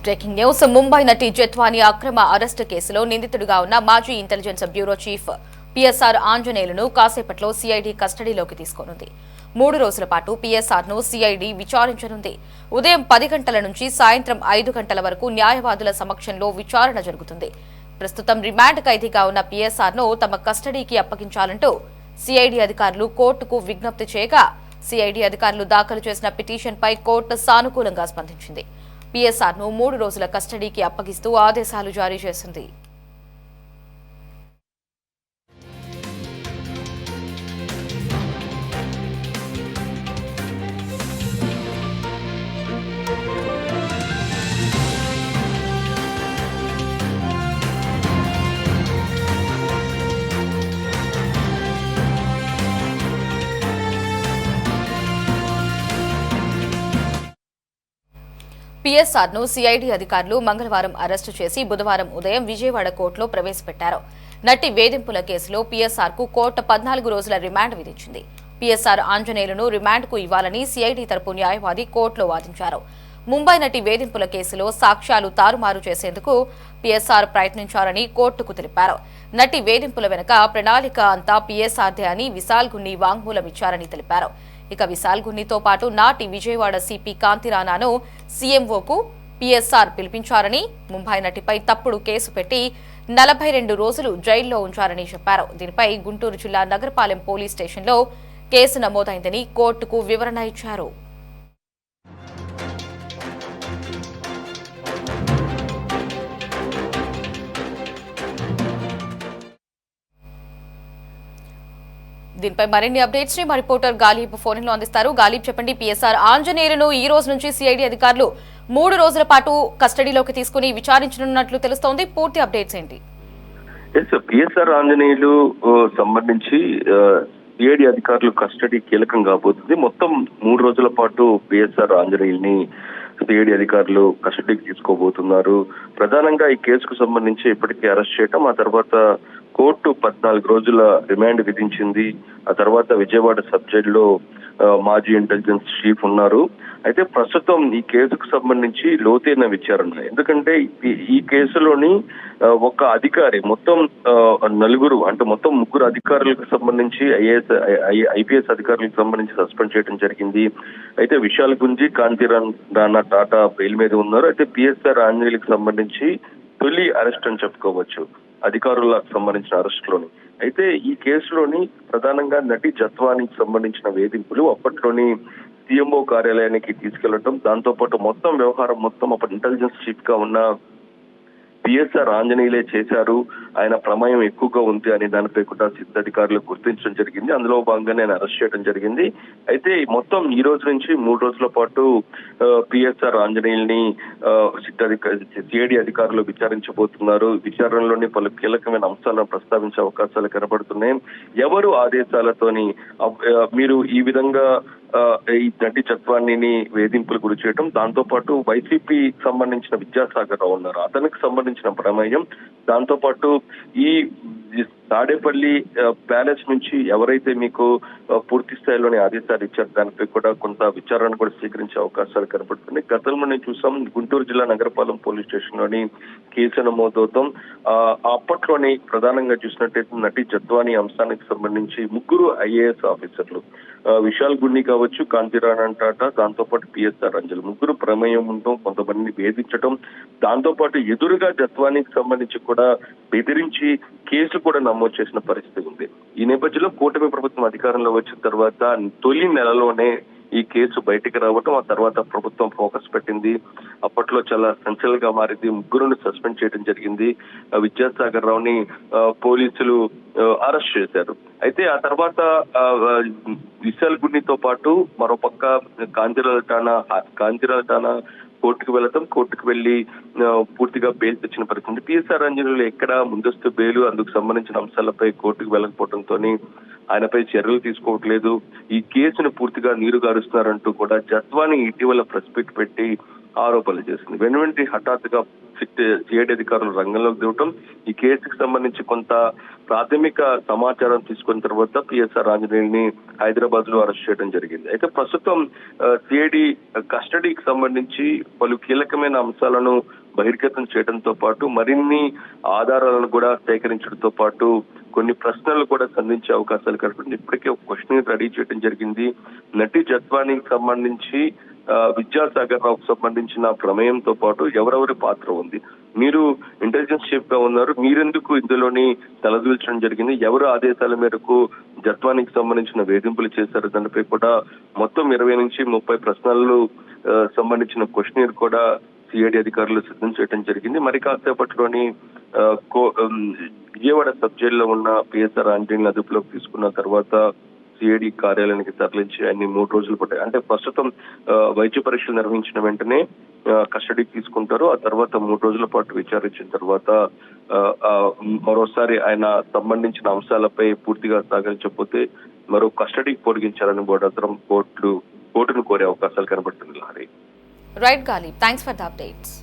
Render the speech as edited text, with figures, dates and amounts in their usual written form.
Breaking news. Mumbai నటి జత్వాని అక్రమ arrest కేసులో నిందితుడిగా ఉన్న మాజీ ఇంటెలిజెన్స్ బ్యూరో చీఫ్ పిఎస్ఆర్ ఆంజనేయులను కాసేపట్లో సిఐడి కస్టడీలోకి తీసుకోనుంది. 3 రోజుల పాటు పిఎస్ఆర్ను సిఐడి విచారించనుంది. ఉదయం 10 గంటల నుంచి సాయంత్రం 5 గంటల వరకు న్యాయవాదుల సమక్షంలో విచారణ జరుగుతుంది. ప్రస్తుతం రిమాండ్ ఖైదీగా ఉన్న పిఎస్ఆర్ను తమ కస్టడీకి అప్పగించాలంటూ సిఐడి అధికారులు కోర్టుకు విజ్ఞప్తి చేయగా సిఐడి అధికారులు దాఖలు చేసిన పిటిషన్పై కోర్టు సానుకూలంగా స్పందించింది. పిఎస్ఆర్ను 3 రోజుల కస్టడీకి అప్పగిస్తూ ఆదేశాలు జారీ చేసింది. పిఎస్ఆర్ను సిఐడి అధికారులు మంగళవారం అరెస్టు చేసి బుధవారం ఉదయం విజయవాడ కోర్టులో ప్రవేశపెట్టారు. నటి వేధింపుల కేసులో పిఎస్ఆర్కు కోర్టు 14 రోజుల రిమాండ్ విధించింది. పిఎస్ఆర్ ఆంజనేయులను రిమాండ్కు ఇవ్వాలని సిఐడి తరపు న్యాయవాది కోర్టులో వాదించారు. ముంబై నటి వేధింపుల కేసులో సాక్ష్యాలు తారుమారు చేసేందుకు పిఎస్ఆర్ ప్రయత్నించారని కోర్టుకు తెలిపారు. నటి వేధింపుల వెనుక ప్రణాళిక అంతా పిఎస్ఆర్దే అని విశాల్ గున్ని వాంగ్మూలం ఇచ్చారని తెలిపారు. ఇక విశాల్ గున్నితో పాటు నాటి విజయవాడ సిపి కాంతిరాణాను సీఎంఓకు పిఎస్ఆర్ పిలిపించారని, ముంబై నటిపై తప్పుడు కేసు పెట్టి 42 రోజులు జైల్లో ఉంచారని చెప్పారు. దీనిపై గుంటూరు జిల్లా నగరపాలెం పోలీస్ స్టేషన్లో కేసు నమోదైందని కోర్టుకు వివరణ ఇచ్చారు. దీనిపై మరిన్ని అప్డేట్స్ ని మా రిపోర్టర్ గాలిబ్ ఫోన్ లో అందిస్తారు. గాలిబ్, చెప్పండి, పిఎస్ఆర్ ఆంజనేయులను ఈ రోజు నుంచి సిఐడి అధికారులు 3 రోజుల పాటు కస్టడీలోకి తీసుకుని విచారించనున్నట్లు తెలుస్తోంది. పూర్తి అప్డేట్స్ ఏంటి? పిఎస్ఆర్ ఆంజనేయులు సంబంధించి సిఐడి అధికారులు కస్టడీ కీలకం కాబోతుంది. మొత్తం 3 రోజుల పాటు పిఎస్ఆర్ ఆంజనేయుల్ని సిఐడి అధికారులు కస్టడీకి తీసుకోబోతున్నారు. ప్రధానంగా ఈ కేసుకు సంబంధించి ఇప్పటికే అరెస్ట్ చేయడం, ఆ తర్వాత కోర్టు 14 రోజుల రిమాండ్ విధించింది. ఆ తర్వాత విజయవాడ సబ్ జైల్లో మాజీ ఇంటెలిజెన్స్ చీఫ్ ఉన్నారు. అయితే ప్రస్తుతం ఈ కేసుకు సంబంధించి లోతైన విచారణ, ఎందుకంటే ఈ కేసులోని ఒక అధికారి మొత్తం 4 అంటే మొత్తం 3 అధికారులకు సంబంధించి ఐపీఎస్ అధికారులకు సంబంధించి సస్పెండ్ చేయడం జరిగింది. అయితే విశాల్ గుంజి, కాంతిరాణా టాటా బెయిల్ మీద ఉన్నారు. అయితే పిఎస్ఆర్ ఆంజనేయులకు సంబంధించి తొలి అరెస్ట్ అని చెప్పుకోవచ్చు అధికారులకు సంబంధించిన అరెస్టులోని. అయితే ఈ కేసులోని ప్రధానంగా నటి జత్వానికి సంబంధించిన వేధింపులు అప్పట్లోని సీఎంఓ కార్యాలయానికి తీసుకెళ్లడం, దాంతో పాటు మొత్తం వ్యవహారం మొత్తం అప్పటి ఇంటెలిజెన్స్ చీఫ్ గా ఉన్న పిఎస్ఆర్ ఆంజనేయులే చేశారు, ఆయన ప్రమేయం ఎక్కువగా ఉంది అని దానిపై కూడా సిద్ధాధికారులు గుర్తించడం జరిగింది. అందులో భాగంగానే ఆయన అరెస్ట్ చేయడం జరిగింది. అయితే మొత్తం ఈ రోజు నుంచి 3 రోజుల పాటు పిఎస్ఆర్ ఆంజనేయుల్ని సిఐడి అధికారులు విచారించబోతున్నారు. విచారణలోని పలు కీలకమైన అంశాలను ప్రస్తావించే అవకాశాలు కనబడుతున్నాయి. ఎవరు ఆదేశాలతోని మీరు ఈ విధంగా ఈ నటి జత్వాన్ని వేధింపులు గురి చేయడం, దాంతో పాటు వైసీపీ సంబంధించిన విద్యాసాగర్ రావు ఉన్నారు, అతనికి సంబంధించిన ప్రమేయం, దాంతో పాటు ఈ తాడేపల్లి ప్యాలెస్ నుంచి ఎవరైతే మీకు పూర్తి స్థాయిలోని ఆదేశాలు ఇచ్చారు దానిపై కూడా కొంత విచారణ కూడా స్వీకరించే అవకాశాలు కనబడుతున్నాయి. గతంలో నేను చూసాం, గుంటూరు జిల్లా నగరపాలెం పోలీస్ స్టేషన్ లోని కేసు నమోదవుతాం. అప్పట్లోని ప్రధానంగా చూసినట్టయితే నటి జత్వాని అంశానికి సంబంధించి 3 ఐఏఎస్ ఆఫీసర్లు, విశాల్ గున్ని కావచ్చు, కాంతిరాణా టాటా, దాంతో పాటు పిఎస్ఆర్ ఆంజనేయులు 3 ప్రమేయం ఉండటం, కొంతమందిని వేధించడం, దాంతో పాటు ఎదురుగా జత్వానికి సంబంధించి కూడా బెదిరించి కేసు కూడా నమోదు చేసిన పరిస్థితి ఉంది. ఈ నేపథ్యంలో కూటమి ప్రభుత్వం అధికారంలో వచ్చిన తర్వాత తొలి నెలలోనే ఈ కేసు బయటికి రావటం, ఆ తర్వాత ప్రభుత్వం ఫోకస్ పెట్టింది. అప్పట్లో చాలా సంచలనంగా గా మారింది. 3ని సస్పెండ్ చేయడం జరిగింది. విద్యాసాగర్ రావుని పోలీసులు అరెస్ట్ చేశారు. అయితే ఆ తర్వాత విశాల్ గున్నితో పాటు మరోపక్క కాంతిరాణా టానా కోర్టుకు వెళ్తాం, కోర్టుకు వెళ్లి పూర్తిగా బెయిల్ తెచ్చిన పరిస్థితి. పిఎస్ఆర్ ఆంజనేయులు ఎక్కడ ముందస్తు బెయిల్, అందుకు సంబంధించిన అంశాలపై కోర్టుకు వెళ్ళకపోవడంతో ఆయనపై చర్యలు తీసుకోవట్లేదు, ఈ కేసును పూర్తిగా నీరు గారుస్తున్నారంటూ కూడా జత్వాని ఇటీవల ప్రెస్ మీట్ పెట్టి ఆరోపణలు చేసింది. వెనువెంటి హఠాత్తుగా సిఐడి అధికారులు రంగంలోకి దిగటం, ఈ కేసుకు సంబంధించి కొంత ప్రాథమిక సమాచారం తీసుకున్న తర్వాత పిఎస్ఆర్ ఆంజనేయుల్ని హైదరాబాద్ లో అరెస్ట్ చేయడం జరిగింది. అయితే ప్రస్తుతం సిఐడి కస్టడీకి సంబంధించి పలు కీలకమైన అంశాలను బహిర్గతం చేయడంతో పాటు మరిన్ని ఆధారాలను కూడా సేకరించడంతో పాటు కొన్ని ప్రశ్నలు కూడా సంధించే అవకాశాలు కనపడింది. ఇప్పటికే ఒక క్వశ్చన్ రెడీ చేయడం జరిగింది. నటి జత్వానీకి సంబంధించి విద్యాసాగర్ రావుకు సంబంధించిన ప్రమేయంతో పాటు ఎవరెవరి పాత్ర ఉంది, మీరు ఇంటెలిజెన్స్ చీఫ్ గా ఉన్నారు, మీరెందుకు ఇందులోని తలదూల్చడం జరిగింది, ఎవరు ఆదేశాల మేరకు జత్వానీకి సంబంధించిన వేధింపులు చేశారు, దానిపై కూడా మొత్తం 20 నుంచి 30 ప్రశ్నలు సంబంధించిన క్వశ్చన్ కూడా సిఐడి అధికారులు సిద్ధం చేయడం జరిగింది. మరి కాసేపట్లోని విజయవాడ సబ్ జైల్లో ఉన్న పిఎస్ఆర్ ఆంజనేయులను అదుపులోకి తీసుకున్న తర్వాత సిఐడి కార్యాలయానికి తరలించి అన్ని 3 రోజులు పడ్డాయి. అంటే ప్రస్తుతం వైద్య పరీక్షలు నిర్వహించిన వెంటనే కస్టడీకి తీసుకుంటారు. ఆ తర్వాత 3 రోజుల పాటు విచారించిన తర్వాత మరోసారి ఆయన సంబంధించిన అంశాలపై పూర్తిగా సాగించకపోతే మరో కస్టడీకి పొడిగించాలని బోడాపురం కోర్టును కోరే అవకాశాలు కనబడుతుంది. లహరి. రైట్ గాలి, థ్యాంక్స్ ఫర్ ద అప్డేట్స్.